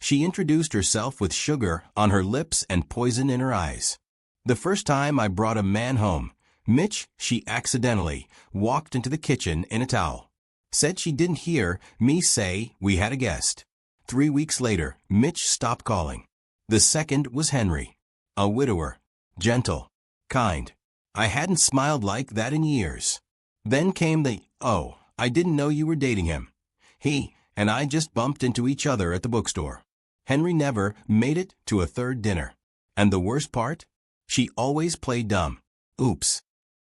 She introduced herself with sugar on her lips and poison in her eyes. The first time I brought a man home, Mitch, she accidentally walked into the kitchen in a towel. Said she didn't hear me say we had a guest. 3 weeks later, Mitch stopped calling. The second was Henry. A widower. Gentle. Kind. I hadn't smiled like that in years. Then came the, "Oh, I didn't know you were dating him." He and I just bumped into each other at the bookstore. Henry never made it to a third dinner. And the worst part? She always played dumb. Oops.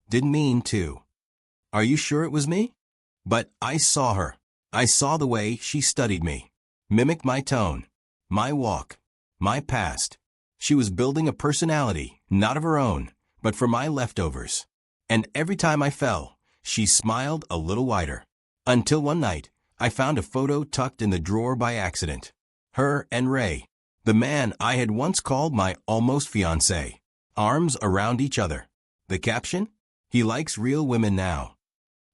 Didn't mean to. Are you sure it was me? But I saw her. I saw the way she studied me. Mimicked my tone. My walk. My past. She was building a personality, not of her own, but for my leftovers. And every time I fell, she smiled a little wider. Until one night, I found a photo tucked in the drawer by accident. Her and Ray, the man I had once called my almost fiancé, arms around each other. The caption? "He likes real women now."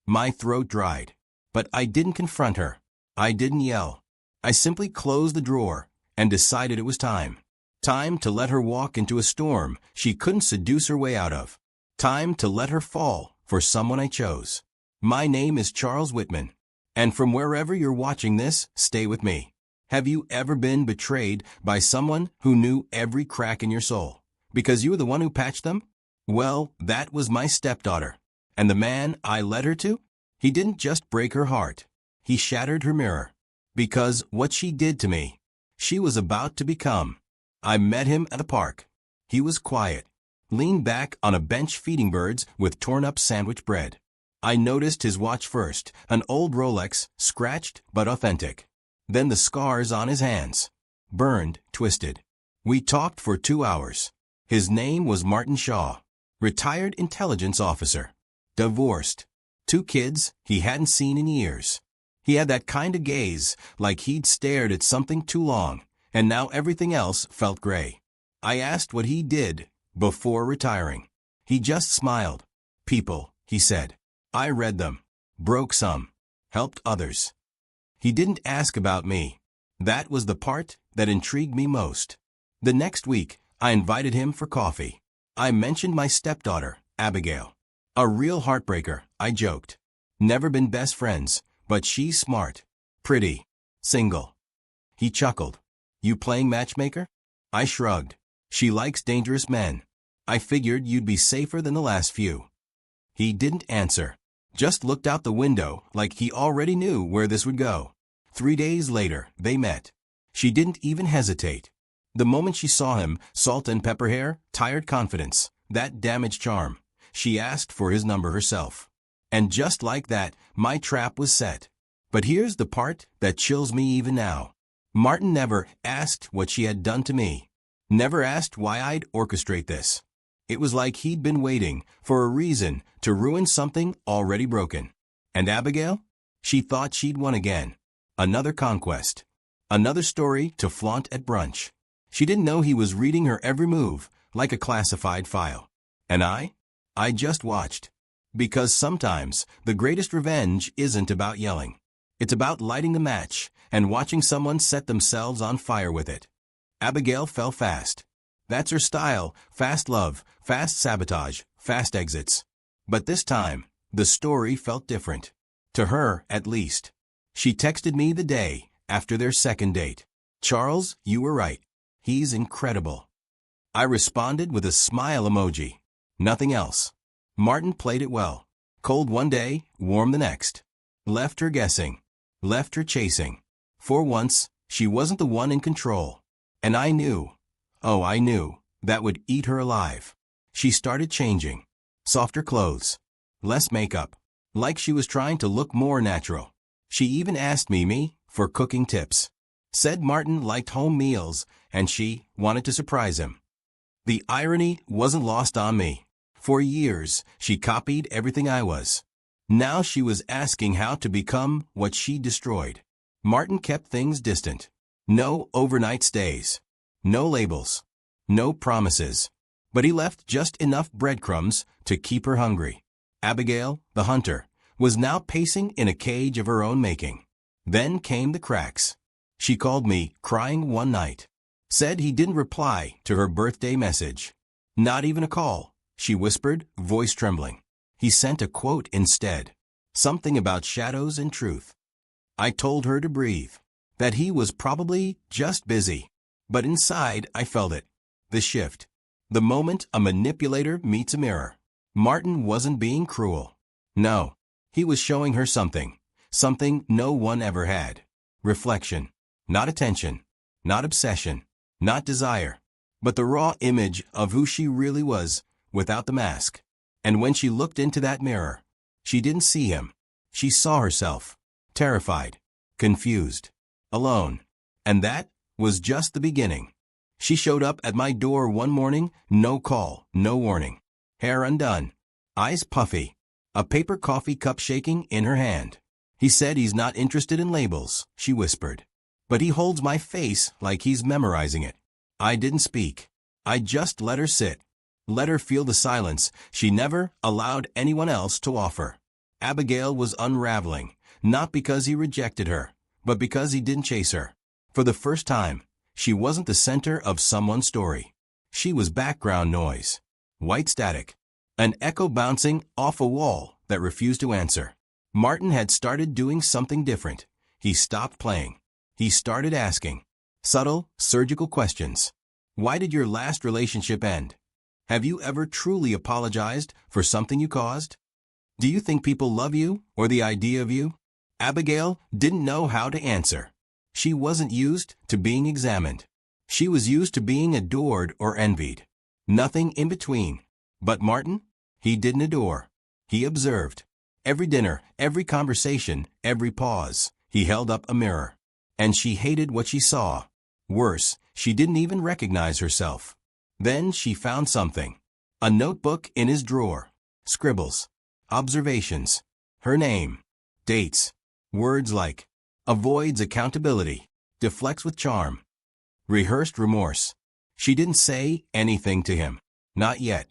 My throat dried. But I didn't confront her. I didn't yell. I simply closed the drawer and decided it was time. Time to let her walk into a storm she couldn't seduce her way out of. Time to let her fall for someone I chose. My name is Charles Whitman. And from wherever you're watching this, stay with me. Have you ever been betrayed by someone who knew every crack in your soul because you were the one who patched them? Well, that was my stepdaughter. And the man I led her to? He didn't just break her heart. He shattered her mirror. Because what she did to me, she was about to become. I met him at a park. He was quiet, leaned back on a bench feeding birds with torn-up sandwich bread. I noticed his watch first, an old Rolex, scratched but authentic. Then the scars on his hands. Burned, twisted. We talked for 2 hours. His name was Martin Shaw. Retired intelligence officer. Divorced. 2 kids he hadn't seen in years. He had that kind of gaze, like he'd stared at something too long, and now everything else felt gray. I asked what he did before retiring. He just smiled. People, he said. I read them. Broke some. Helped others. He didn't ask about me. That was the part that intrigued me most. The next week, I invited him for coffee. I mentioned my stepdaughter, Abigail. A real heartbreaker, I joked. Never been best friends, but she's smart. Pretty. Single. He chuckled. You playing matchmaker? I shrugged. She likes dangerous men. I figured you'd be safer than the last few. He didn't answer. Just looked out the window like he already knew where this would go. 3 days later, they met. She didn't even hesitate. The moment she saw him, salt and pepper hair, tired confidence, that damaged charm, she asked for his number herself. And just like that, my trap was set. But here's the part that chills me even now. Martin never asked what she had done to me. Never asked why I'd orchestrate this. It was like he'd been waiting for a reason to ruin something already broken. And Abigail? She thought she'd won again. Another conquest. Another story to flaunt at brunch. She didn't know he was reading her every move, like a classified file. And I just watched. Because sometimes the greatest revenge isn't about yelling. It's about lighting the match and watching someone set themselves on fire with it. Abigail fell fast. That's her style, fast love, fast sabotage, fast exits. But this time, the story felt different. To her, at least. She texted me the day after their second date. Charles, you were right. He's incredible. I responded with a smile emoji. Nothing else. Martin played it well. Cold one day, warm the next. Left her guessing. Left her chasing. For once, she wasn't the one in control. And I knew. Oh, I knew. That would eat her alive. She started changing. Softer clothes. Less makeup. Like she was trying to look more natural. She even asked me for cooking tips. Said Martin liked home meals, and she wanted to surprise him. The irony wasn't lost on me. For years, she copied everything I was. Now she was asking how to become what she destroyed. Martin kept things distant. No overnight stays. No labels. No promises. But he left just enough breadcrumbs to keep her hungry. Abigail, the hunter, was now pacing in a cage of her own making. Then came the cracks. She called me crying one night. Said he didn't reply to her birthday message. Not even a call, she whispered, voice trembling. He sent a quote instead. Something about shadows and truth. I told her to breathe. That he was probably just busy. But inside, I felt it. The shift. The moment a manipulator meets a mirror. Martin wasn't being cruel. No. He was showing her something. Something no one ever had. Reflection. Not attention. Not obsession. Not desire. But the raw image of who she really was, without the mask. And when she looked into that mirror, she didn't see him. She saw herself. Terrified. Confused. Alone. And that was just the beginning. She showed up at my door one morning, no call, no warning. Hair undone. Eyes puffy. A paper coffee cup shaking in her hand. He said he's not interested in labels, she whispered. But he holds my face like he's memorizing it. I didn't speak. I just let her sit. Let her feel the silence she never allowed anyone else to offer. Abigail was unraveling, not because he rejected her, but because he didn't chase her. For the first time, she wasn't the center of someone's story. She was background noise. White static. An echo bouncing off a wall that refused to answer. Martin had started doing something different. He stopped playing. He started asking subtle, surgical questions. Why did your last relationship end? Have you ever truly apologized for something you caused? Do you think people love you or the idea of you? Abigail didn't know how to answer. She wasn't used to being examined. She was used to being adored or envied. Nothing in between. But Martin? He didn't adore. He observed. Every dinner, every conversation, every pause, he held up a mirror. And she hated what she saw. Worse, she didn't even recognize herself. Then she found something. A notebook in his drawer. Scribbles. Observations. Her name. Dates. Words like avoids accountability. Deflects with charm. Rehearsed remorse. She didn't say anything to him. Not yet.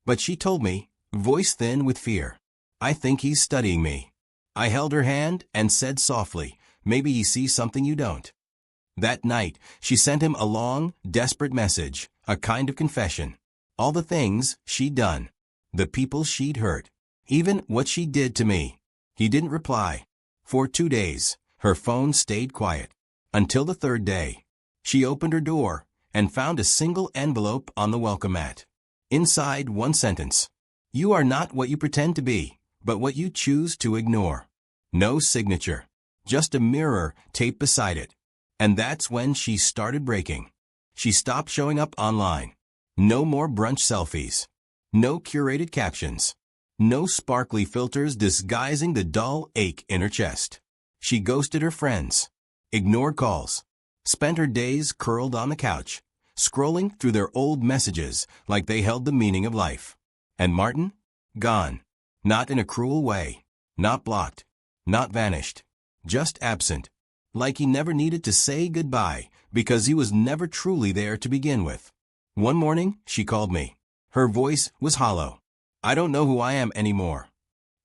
But she told me, voice thin with fear. I think he's studying me. I held her hand and said softly, maybe he sees something you don't. That night, she sent him a long, desperate message, a kind of confession. All the things she'd done. The people she'd hurt. Even what she did to me. He didn't reply. For 2 days, her phone stayed quiet. Until the third day. She opened her door and found a single envelope on the welcome mat. Inside, one sentence. You are not what you pretend to be, but what you choose to ignore. No signature. Just a mirror taped beside it. And that's when she started breaking. She stopped showing up online. No more brunch selfies. No curated captions. No sparkly filters disguising the dull ache in her chest. She ghosted her friends. Ignored calls. Spent her days curled on the couch, scrolling through their old messages like they held the meaning of life. And Martin? Gone. Not in a cruel way. Not blocked. Not vanished. Just absent. Like he never needed to say goodbye because he was never truly there to begin with. One morning, she called me. Her voice was hollow. I don't know who I am anymore.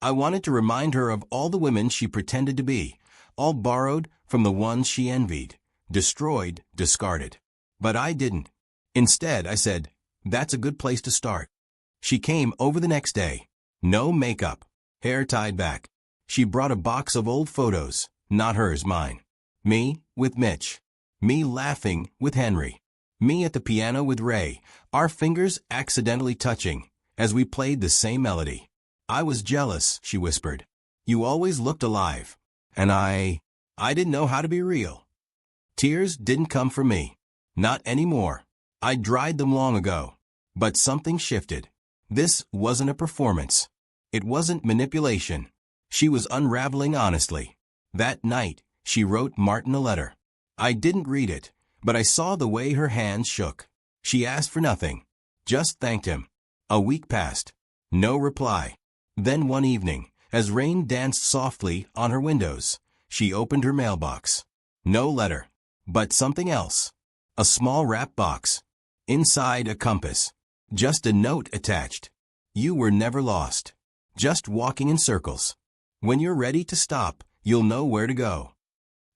I wanted to remind her of all the women she pretended to be, all borrowed from the ones she envied, destroyed, discarded. But I didn't. Instead, I said, that's a good place to start. She came over the next day. No makeup. Hair tied back. She brought a box of old photos, not hers, mine. Me with Mitch. Me laughing with Henry. Me at the piano with Ray, our fingers accidentally touching as we played the same melody. I was jealous, she whispered. You always looked alive. And I didn't know how to be real. Tears didn't come from me. Not anymore. I dried them long ago. But something shifted. This wasn't a performance. It wasn't manipulation. She was unraveling honestly. That night, she wrote Martin a letter. I didn't read it, but I saw the way her hands shook. She asked for nothing. Just thanked him. A week passed. No reply. Then one evening, as rain danced softly on her windows, she opened her mailbox. No letter, but something else. A small wrap box. Inside a compass. Just a note attached. You were never lost. Just walking in circles. When you're ready to stop, you'll know where to go.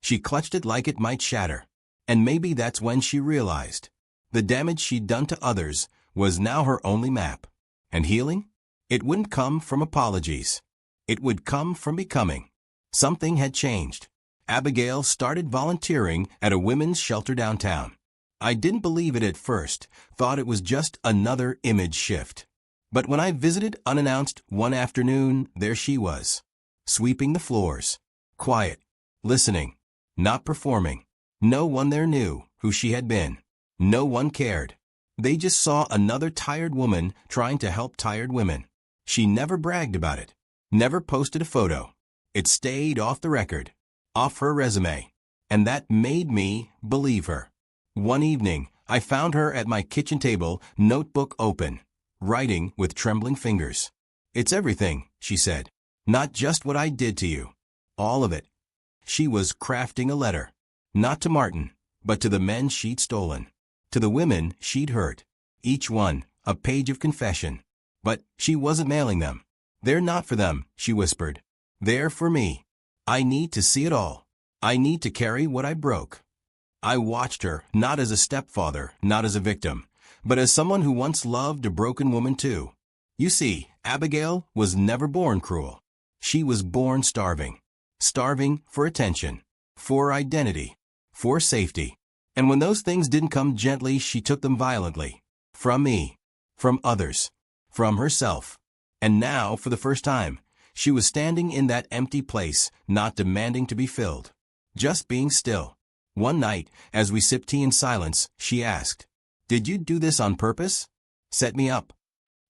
She clutched it like it might shatter. And maybe that's when she realized. The damage she'd done to others was now her only map. And healing? It wouldn't come from apologies. It would come from becoming. Something had changed. Abigail started volunteering at a women's shelter downtown. I didn't believe it at first, thought it was just another image shift. But when I visited unannounced one afternoon, there she was, sweeping the floors, quiet, listening, not performing. No one there knew who she had been. No one cared. They just saw another tired woman trying to help tired women. She never bragged about it, never posted a photo. It stayed off the record, off her resume, and that made me believe her. One evening, I found her at my kitchen table, notebook open, writing with trembling fingers. "It's everything," she said. "Not just what I did to you. All of it." She was crafting a letter, not to Martin, but to the men she'd stolen, to the women she'd hurt. Each one, a page of confession. But she wasn't mailing them. "They're not for them," she whispered. "They're for me. I need to see it all. I need to carry what I broke." I watched her, not as a stepfather, not as a victim, but as someone who once loved a broken woman too. You see, Abigail was never born cruel. She was born starving. Starving for attention, for identity, for safety. And when those things didn't come gently, she took them violently. From me, from others, from herself. And now, for the first time, she was standing in that empty place, not demanding to be filled. Just being still. One night, as we sipped tea in silence, she asked, "Did you do this on purpose? Set me up?"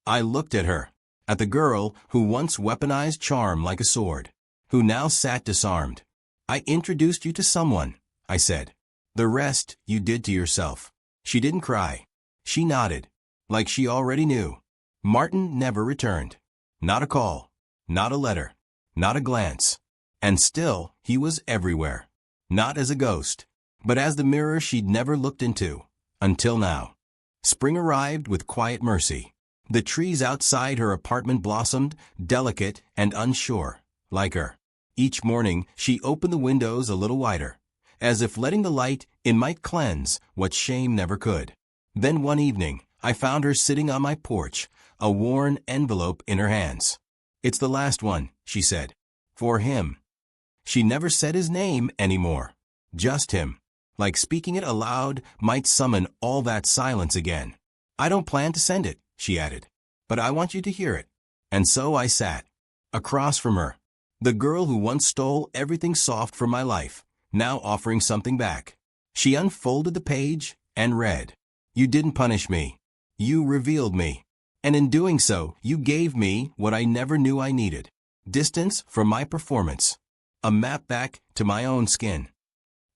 I looked at her, at the girl who once weaponized charm like a sword, who now sat disarmed. "I introduced you to someone," I said. "The rest you did to yourself." She didn't cry. She nodded, like she already knew. Martin never returned. Not a call, not a letter, not a glance. And still, he was everywhere. Not as a ghost, but as the mirror she'd never looked into, until now. Spring arrived with quiet mercy. The trees outside her apartment blossomed, delicate and unsure, like her. Each morning, she opened the windows a little wider, as if letting the light in might cleanse what shame never could. Then one evening, I found her sitting on my porch, a worn envelope in her hands. "It's the last one," she said. "For him." She never said his name anymore. Just him. Like speaking it aloud might summon all that silence again. "I don't plan to send it," she added, "but I want you to hear it." And so I sat, across from her, the girl who once stole everything soft from my life, now offering something back. She unfolded the page and read, "You didn't punish me. You revealed me. And in doing so, you gave me what I never knew I needed. Distance from my performance. A map back to my own skin.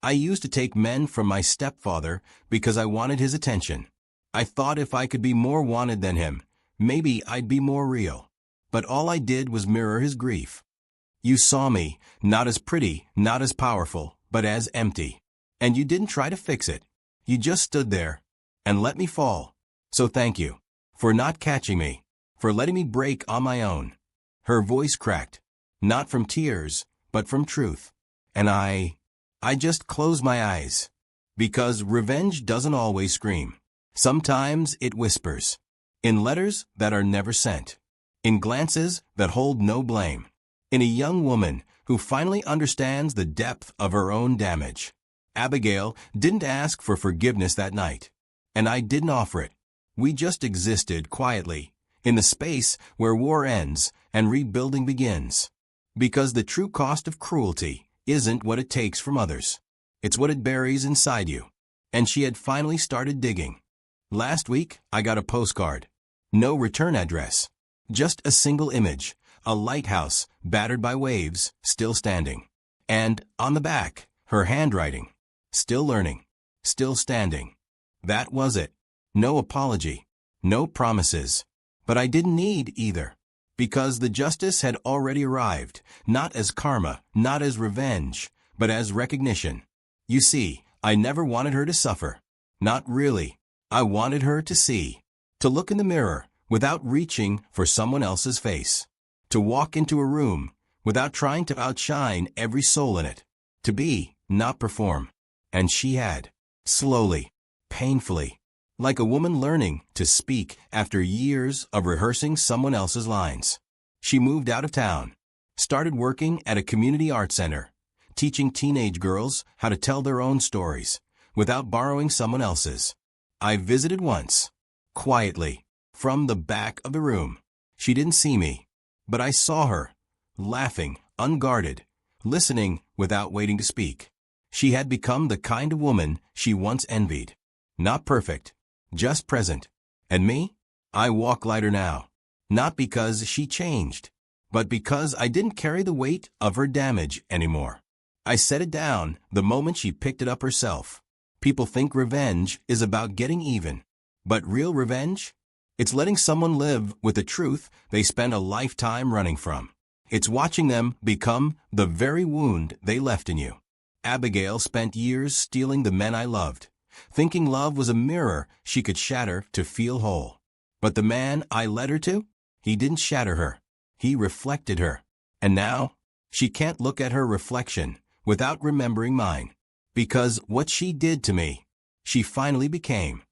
I used to take men from my stepfather because I wanted his attention. I thought if I could be more wanted than him, maybe I'd be more real. But all I did was mirror his grief. You saw me, not as pretty, not as powerful, but as empty. And you didn't try to fix it. You just stood there and let me fall. So thank you for not catching me, for letting me break on my own." Her voice cracked, not from tears, but from truth. And I just closed my eyes. Because revenge doesn't always scream. Sometimes it whispers. In letters that are never sent. In glances that hold no blame. In a young woman who finally understands the depth of her own damage. Abigail didn't ask for forgiveness that night. And I didn't offer it. We just existed quietly, in the space where war ends and rebuilding begins. Because the true cost of cruelty isn't what it takes from others. It's what it buries inside you. And she had finally started digging. Last week, I got a postcard. No return address. Just a single image. A lighthouse, battered by waves, still standing. And, on the back, her handwriting. Still learning. Still standing. That was it. No apology. No promises. But I didn't need either. Because the justice had already arrived, not as karma, not as revenge, but as recognition. You see, I never wanted her to suffer. Not really. I wanted her to see. To look in the mirror without reaching for someone else's face. To walk into a room without trying to outshine every soul in it. To be not perform. And she had. Slowly, painfully, like a woman learning to speak after years of rehearsing someone else's lines. She moved out of town, started working at a community art center, teaching teenage girls how to tell their own stories without borrowing someone else's. I visited once, quietly, from the back of the room. She didn't see me, but I saw her, laughing, unguarded, listening without waiting to speak. She had become the kind of woman she once envied. Not perfect, just present. And me? I walk lighter now. Not because she changed, but because I didn't carry the weight of her damage anymore. I set it down the moment she picked it up herself. People think revenge is about getting even. But real revenge? It's letting someone live with a truth they spent a lifetime running from. It's watching them become the very wound they left in you. Abigail spent years stealing the men I loved, thinking love was a mirror she could shatter to feel whole. But the man I led her to? He didn't shatter her. He reflected her. And now, she can't look at her reflection without remembering mine. Because what she did to me, she finally became.